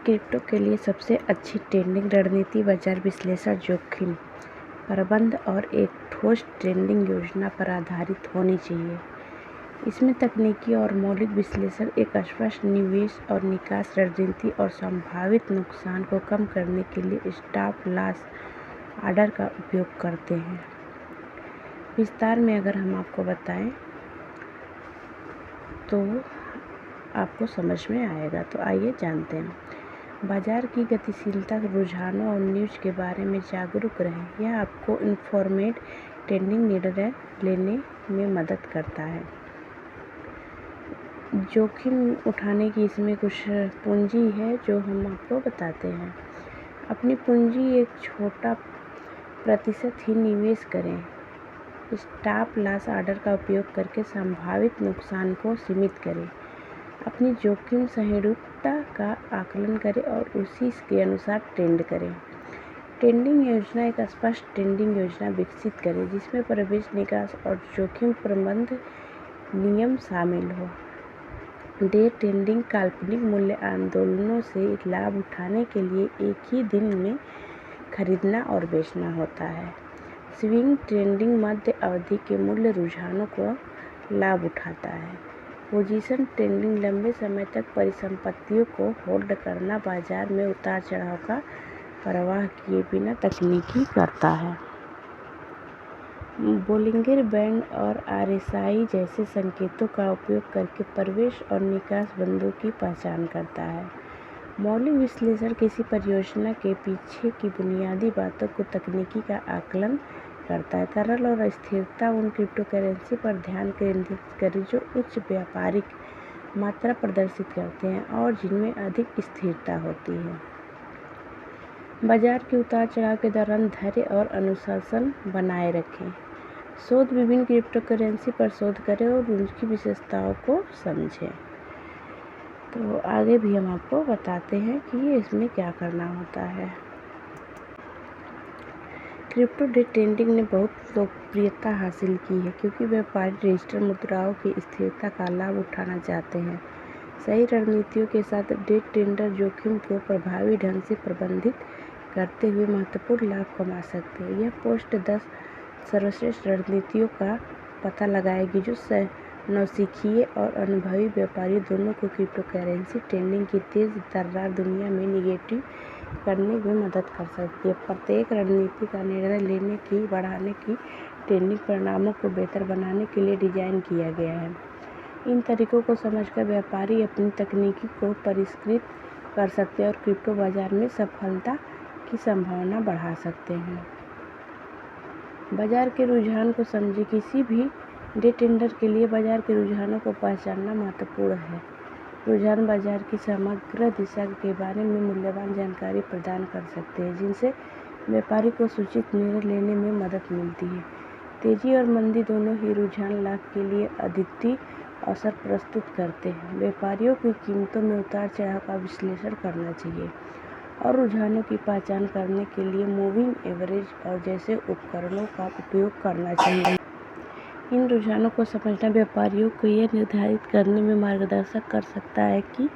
Crypto के लिए सबसे अच्छी ट्रेडिंग रणनीति बाजार विश्लेषण, जोखिम प्रबंधन और एक ठोस ट्रेडिंग योजना पर आधारित होनी चाहिए। इसमें तकनीकी और मौलिक विश्लेषण, एक स्पष्ट निवेश और निकास रणनीति और संभावित नुकसान को कम करने के लिए स्टॉप लॉस ऑर्डर का उपयोग करते हैं। विस्तार में अगर हम आपको बताएं तो आपको समझ में आएगा। तो आइए जानते हैं। बाजार की गतिशीलता, रुझानों और न्यूज़ के बारे में जागरूक रहें। यह आपको इन्फॉर्मेड ट्रेडिंग निर्णय लेने में मदद करता है। जोखिम उठाने की इसमें कुछ पूंजी है जो हम आपको बताते हैं। अपनी पूंजी एक छोटा प्रतिशत ही निवेश करें। स्टॉप लॉस ऑर्डर का उपयोग करके संभावित नुकसान को सीमित करें। अपनी जोखिम सहिष्णुता का आकलन करें और उसी के अनुसार ट्रेड करें। ट्रेडिंग योजना, एक स्पष्ट ट्रेडिंग योजना विकसित करें जिसमें प्रवेश, निकास और जोखिम प्रबंधन नियम शामिल हो। डे ट्रेडिंग काल्पनिक मूल्य आंदोलनों से लाभ उठाने के लिए एक ही दिन में खरीदना और बेचना होता है। स्विंग ट्रेडिंग मध्य अवधि के मूल्य रुझानों को लाभ उठाता है। पोजीशन ट्रेडिंग लंबे समय तक परिसंपत्तियों को होल्ड करना बाजार में उतार चढ़ाव का परवाह किए बिना तकनीकी करता है। बोलिंगर बैंड और RSI जैसे संकेतों का उपयोग करके प्रवेश और निकास बिंदुओं की पहचान करता है। मौलिक विश्लेषण किसी परियोजना के पीछे की बुनियादी बातों को तकनीकी का आकलन करता है। तरल और स्थिरता, उन क्रिप्टो करेंसी पर ध्यान केंद्रित करें जो उच्च व्यापारिक मात्रा प्रदर्शित करते हैं और जिनमें अधिक स्थिरता होती है। बाजार के उतार चढ़ाव के दौरान धैर्य और अनुशासन बनाए रखें। शोध, विभिन्न क्रिप्टो करेंसी पर शोध करें और उनकी विशेषताओं को समझें। तो आगे भी हम आपको बताते हैं कि इसमें क्या करना होता है। क्रिप्टो डे ट्रेडिंग ने बहुत लोकप्रियता हासिल की है क्योंकि व्यापारी रजिस्टर मुद्राओं की स्थिरता का लाभ उठाना चाहते हैं। सही रणनीतियों के साथ डे ट्रेडर जोखिम को प्रभावी ढंग से प्रबंधित करते हुए महत्वपूर्ण लाभ कमा सकते हैं। यह पोस्ट 10 सर्वश्रेष्ठ रणनीतियों का पता लगाएगी जो नौसिखिए और अनुभवी व्यापारी दोनों को क्रिप्टो करेंसी ट्रेडिंग की तेज तर्रार दुनिया में निगेटिव करने में मदद कर सकती है। प्रत्येक रणनीति का निर्णय लेने की, बढ़ाने की ट्रेडिंग परिणामों को बेहतर बनाने के लिए डिजाइन किया गया है। इन तरीकों को समझकर व्यापारी अपनी तकनीकी को परिष्कृत कर सकते हैं और क्रिप्टो बाजार में सफलता की संभावना बढ़ा सकते हैं। बाजार के रुझान को समझें। किसी भी डे ट्रेडर के लिए बाजार के रुझानों को पहचानना महत्वपूर्ण है। रुझान बाजार की समग्र दिशा के बारे में मूल्यवान जानकारी प्रदान कर सकते हैं जिनसे व्यापारी को सूचित निर्णय लेने में मदद मिलती है। तेजी और मंदी दोनों ही रुझान लाभ के लिए अद्वितीय अवसर प्रस्तुत करते हैं। व्यापारियों की कीमतों में उतार चढ़ाव का विश्लेषण करना चाहिए और रुझानों की पहचान करने के लिए मूविंग एवरेज और जैसे उपकरणों का उपयोग करना चाहिए। इन रुझानों को समझना व्यापारियों को यह निर्धारित करने में मार्गदर्शन कर सकता है कि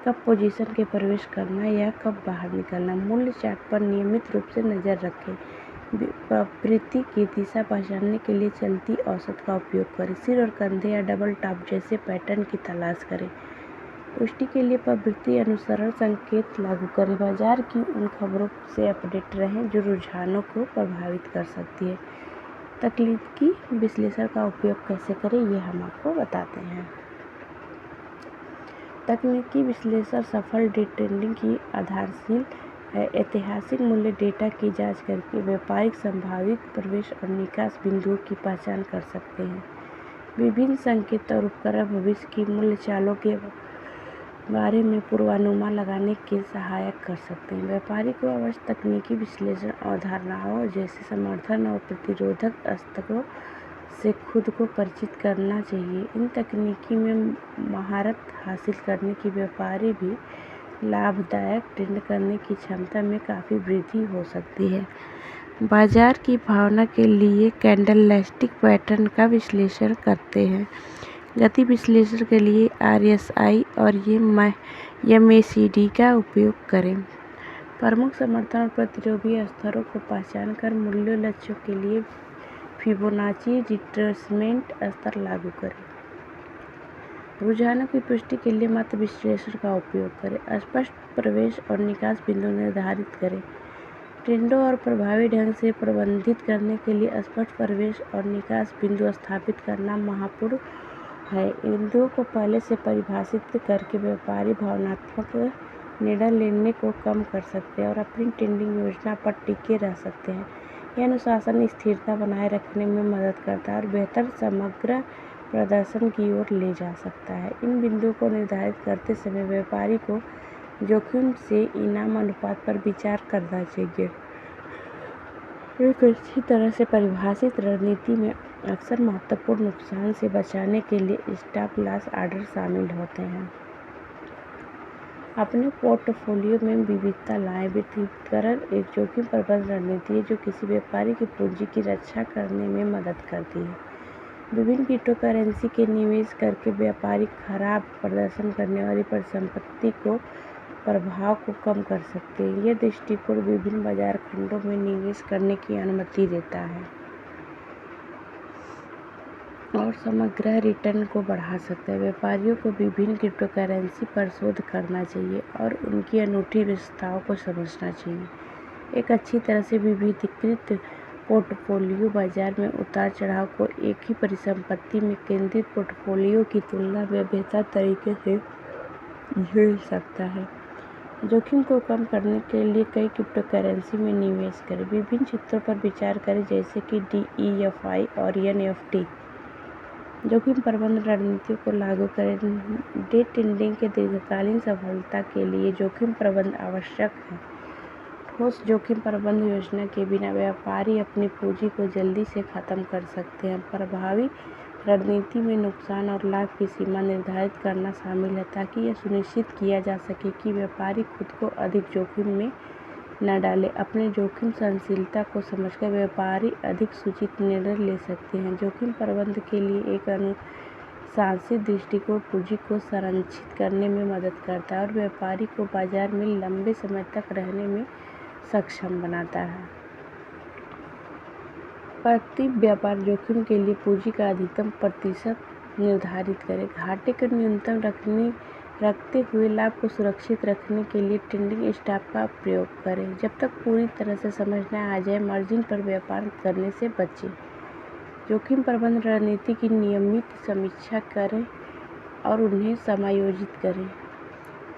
कब पोजीशन के प्रवेश करना या कब बाहर निकलना। मूल्य चार्ट पर नियमित रूप से नज़र रखें। प्रवृत्ति की दिशा पहचानने के लिए चलती औसत का उपयोग करें। सिर और कंधे या डबल टॉप जैसे पैटर्न की तलाश करें। पुष्टि के लिए प्रवृत्ति अनुसरण संकेत लागू करें। बाजार की उन खबरों से अपडेट रहें जो रुझानों को प्रभावित कर सकती है। तकनीकी विश्लेषण का उपयोग कैसे करें ये हम आपको बताते हैं। तकनीकी विश्लेषण सफल डे ट्रेडिंग की आधारशिला है। ऐतिहासिक मूल्य डेटा की जांच करके व्यापारिक संभावित प्रवेश और निकास बिंदुओं की पहचान कर सकते हैं। विभिन्न संकेत और उपकरण भविष्य की मूल्य चालों के बारे में पूर्वानुमान लगाने के सहायक कर सकते हैं। व्यापारी को अवश्य तकनीकी विश्लेषण अवधारणाओं जैसे समर्थन और प्रतिरोधक स्तरों से खुद को परिचित करना चाहिए। इन तकनीकी में महारत हासिल करने की व्यापारी भी लाभदायक ट्रेड करने की क्षमता में काफ़ी वृद्धि हो सकती है। बाजार की भावना के लिए कैंडलस्टिक पैटर्न का विश्लेषण करते हैं। गति विश्लेषण के लिए RSI और MACD का उपयोग करें। प्रमुख समर्थन और प्रतिरोधी स्तरों को पहचान कर मूल्य लक्ष्यों के लिए फिबोनाची रिट्रेसमेंट स्तर लागू करें। रुझानों की पुष्टि के लिए मत विश्लेषण का उपयोग करें। स्पष्ट प्रवेश और निकास बिंदु निर्धारित करें। ट्रेंडों और प्रभावी ढंग से प्रबंधित करने के लिए स्पष्ट प्रवेश और निकास बिंदु स्थापित करना महत्वपूर्ण है। इन बिंदुओं को पहले से परिभाषित करके व्यापारी भावनात्मक निर्णय लेने को कम कर सकते हैं और अपनी ट्रेडिंग योजना पर टिके रह सकते हैं। यह अनुशासन स्थिरता बनाए रखने में मदद करता है और बेहतर समग्र प्रदर्शन की ओर ले जा सकता है। इन बिंदुओं को निर्धारित करते समय व्यापारी को जोखिम से इनाम अनुपात पर विचार करना चाहिए। एक अच्छी तरह से परिभाषित रणनीति में अक्सर महत्वपूर्ण नुकसान से बचाने के लिए स्टॉप लॉस ऑर्डर शामिल होते हैं। अपने पोर्टफोलियो में विविधता लाएं। विविधीकरण एक जोखिम प्रबंधन रणनीति है जो किसी व्यापारी की पूंजी की रक्षा करने में मदद करती है। विभिन्न क्रिप्टोकरेंसी के निवेश करके व्यापारी खराब प्रदर्शन करने वाली परिसंपत्ति को प्रभाव को कम कर सकते हैं। यह दृष्टिकोण विभिन्न बाजार खंडों में निवेश करने की अनुमति देता है और समग्र रिटर्न को बढ़ा सकता है। व्यापारियों को विभिन्न क्रिप्टोकरेंसी पर शोध करना चाहिए और उनकी अनूठी विशेषताओं को समझना चाहिए। एक अच्छी तरह से विविधीकृत पोर्टफोलियो बाजार में उतार चढ़ाव को एक ही परिसंपत्ति में केंद्रित पोर्टफोलियो की तुलना में बेहतर तरीके से झेल सकता है। जोखिम को कम करने के लिए कई क्रिप्टोकरेंसी में निवेश करें। विभिन्न क्षेत्रों पर विचार करें जैसे कि DEFI और NFT। जोखिम प्रबंधन रणनीतियों को लागू करें। डे ट्रेडिंग के दीर्घकालीन सफलता के लिए जोखिम प्रबंधन आवश्यक है। ठोस जोखिम प्रबंधन योजना के बिना व्यापारी अपनी पूंजी को जल्दी से खत्म कर सकते हैं। प्रभावी रणनीति में नुकसान और लाभ की सीमा निर्धारित करना शामिल है ताकि यह सुनिश्चित किया जा सके कि व्यापारी खुद को अधिक जोखिम में न डाले। अपने जोखिम सहनशीलता को समझकर व्यापारी अधिक सूचित निर्णय ले सकते हैं। जोखिम प्रबंधन के लिए एक अनुशासित दृष्टिकोण पूंजी को संरक्षित करने में मदद करता है और व्यापारी को बाजार में लंबे समय तक रहने में सक्षम बनाता है। प्रति व्यापार जोखिम के लिए पूंजी का अधिकतम प्रतिशत निर्धारित करें। घाटे को न्यूनतम रखते हुए लाभ को सुरक्षित रखने के लिए ट्रेडिंग स्टॉप का प्रयोग करें। जब तक पूरी तरह से समझ न आ जाए मार्जिन पर व्यापार करने से बचें। जोखिम प्रबंधन रणनीति की नियमित समीक्षा करें और उन्हें समायोजित करें।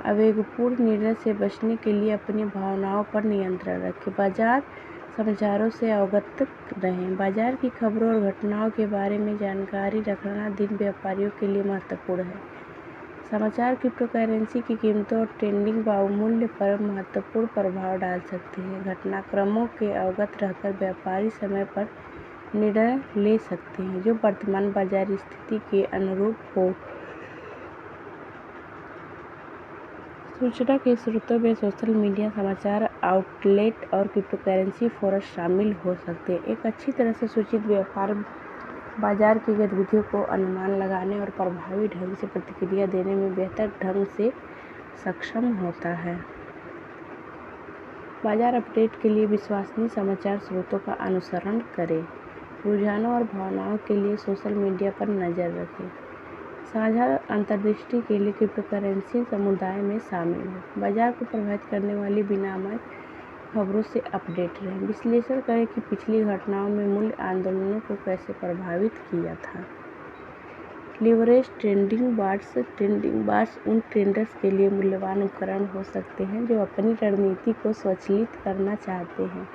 आवेगपूर्ण निर्णय से बचने के लिए अपनी भावनाओं पर नियंत्रण रखें। बाजार समाचारों से अवगत रहें। बाजार की खबरों और घटनाओं के बारे में जानकारी रखना दिन व्यापारियों के लिए महत्वपूर्ण है। समाचार क्रिप्टोकरेंसी की कीमतों और ट्रेडिंग मूल्य पर महत्वपूर्ण प्रभाव डाल सकते हैं। घटनाक्रमों के अवगत रहकर व्यापारी समय पर निर्णय ले सकते हैं जो वर्तमान बाजार स्थिति के अनुरूप हो। सूचना के स्रोतों में सोशल मीडिया, समाचार आउटलेट और क्रिप्टोकरेंसी फोरम शामिल हो सकते हैं। एक अच्छी तरह से सूचित व्यापार बाजार की गतिविधियों को अनुमान लगाने और प्रभावी ढंग से प्रतिक्रिया देने में बेहतर ढंग से सक्षम होता है। बाजार अपडेट के लिए विश्वसनीय समाचार स्रोतों का अनुसरण करें। रुझानों और भावनाओं के लिए सोशल मीडिया पर नज़र रखें। साझा अंतर्दृष्टि के लिए क्रिप्टोकरेंसी समुदाय में शामिल हो। बाजार को प्रभावित करने वाली विनिमय खबरों से अपडेट रहें। विश्लेषण करें कि पिछली घटनाओं में मूल्य आंदोलनों को कैसे प्रभावित किया था। लीवरेज ट्रेडिंग बॉट्स उन ट्रेडर्स के लिए मूल्यवान उपकरण हो सकते हैं जो अपनी रणनीति को स्वचालित करना चाहते हैं।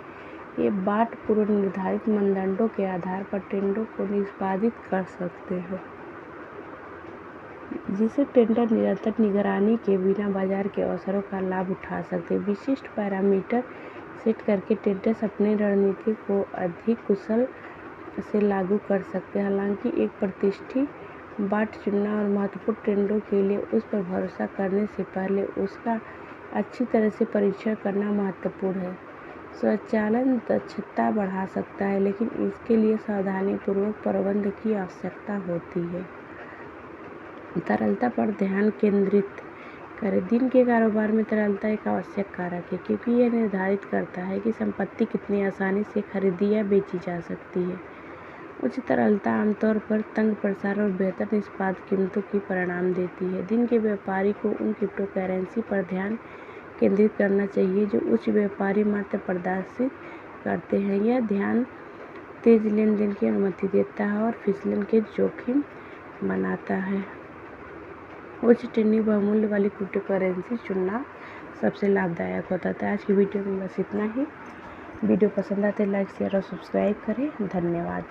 ये बॉट पूर्व निर्धारित मानदंडों के आधार पर ट्रेडों को निष्पादित कर सकते हैं जिससे ट्रेडर निरंतर निगरानी के बिना बाजार के अवसरों का लाभ उठा सकते हैं। विशिष्ट पैरामीटर सेट करके ट्रेडर्स अपनी रणनीति को अधिक कुशल से लागू कर सकते हैं। हालांकि एक प्रतिष्ठित बॉट चुनना और महत्वपूर्ण ट्रेडों के लिए उस पर भरोसा करने से पहले उसका अच्छी तरह से परीक्षण करना महत्वपूर्ण है। स्वचालन दक्षता बढ़ा सकता है लेकिन इसके लिए सावधानीपूर्वक प्रबंधन की आवश्यकता होती है। तरलता पर ध्यान केंद्रित करें। दिन के कारोबार में तरलता एक आवश्यक कारक है, क्योंकि यह निर्धारित करता है कि संपत्ति कितनी आसानी से खरीदी या बेची जा सकती है। उच्च तरलता आमतौर पर तंग प्रसार और बेहतर निष्पाद कीमतों की परिणाम देती है। दिन के व्यापारी को उन क्रिप्टोकरेंसी पर ध्यान केंद्रित करना चाहिए जो उच्च व्यापारी मात्रा प्रदर्शित करते हैं। यह ध्यान तेज लेन देन की अनुमति देता है और फिसलन के जोखिम बनाता है। उच्च ट्रेंडिंग बहुमूल्य वाली क्रिप्टोकरेंसी चुनना सबसे लाभदायक होता है। आज की वीडियो में बस इतना ही। वीडियो पसंद आते लाइक शेयर और सब्सक्राइब करें। धन्यवाद।